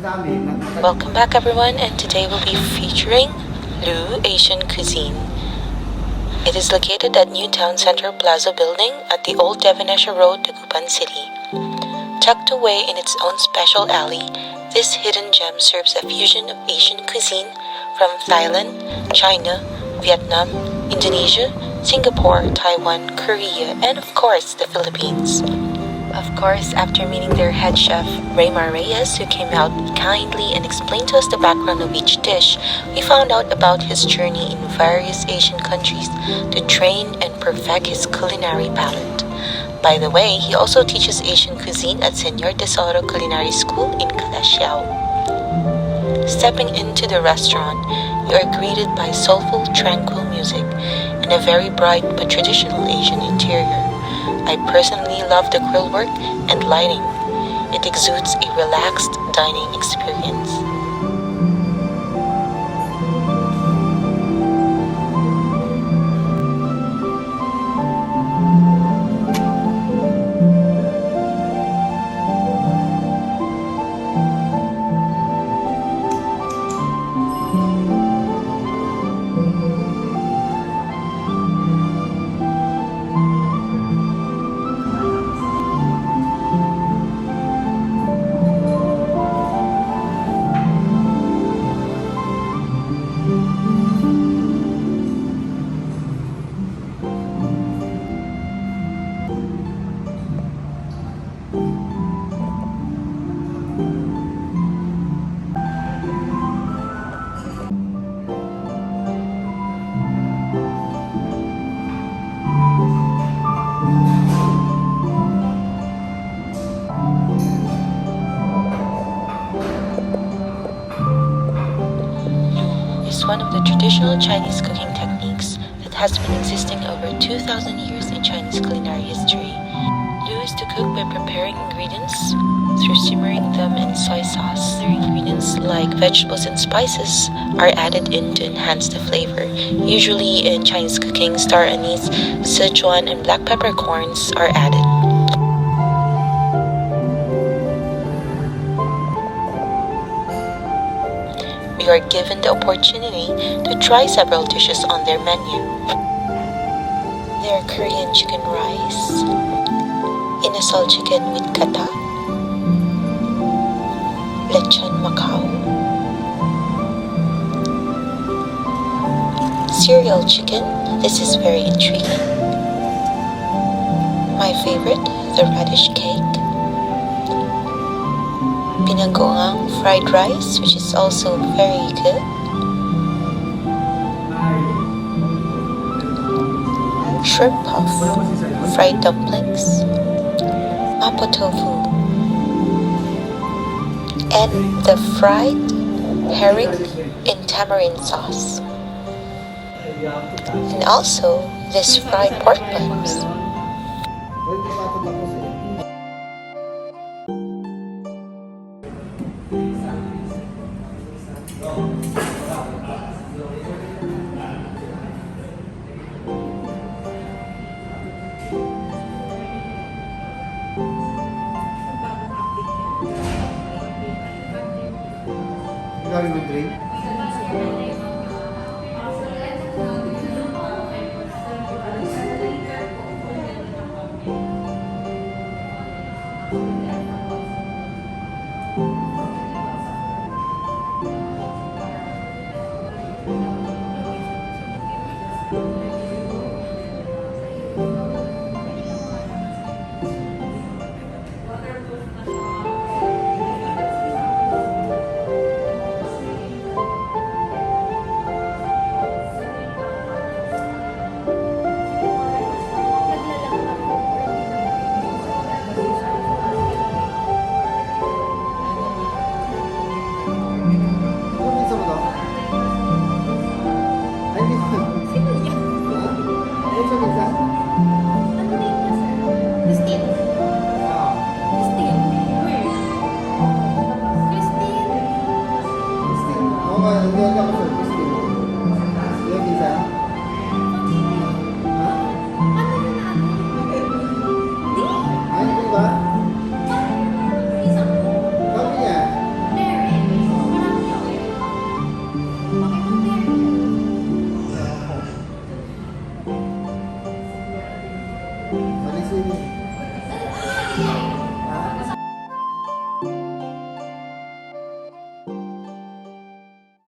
Welcome back everyone, and today we'll be featuring Lu Asian Cuisine. It is located at Newtown Central Plaza building at the old Venecia Road, Dagupan City. Tucked away in its own special alley, this hidden gem serves a fusion of Asian cuisine from Thailand, China, Vietnam, Indonesia, Singapore, Taiwan, Korea, and of course the Philippines. Of course, after meeting their head chef, Reymar Reyes, who came out kindly and explained to us the background of each dish, we found out about his journey in various Asian countries to train and perfect his culinary palate. By the way, he also teaches Asian cuisine at Señor Tesoro Culinary School in Calasiao. Stepping into the restaurant, you are greeted by soulful, tranquil music and a very bright but traditional Asian interior. I personally love the grillwork and lighting. It exudes a relaxed dining experience. One of the traditional Chinese cooking techniques that has been existing over 2,000 years in Chinese culinary history. Lu is to cook by preparing ingredients through simmering them in soy sauce. Other ingredients like vegetables and spices are added in to enhance the flavor. Usually in Chinese cooking, star anise, Sichuan, and black peppercorns are added. We are given the opportunity to try several dishes on their menu. There are Korean chicken rice, inasal chicken with kata, lechon Macau, cereal chicken. This is very intriguing. My favorite, the radish cake. Pinanggoang fried rice, which is also very good. Shrimp puff, fried dumplings, mapo tofu, and the fried herring in tamarind sauce. And also this fried pork buns. food.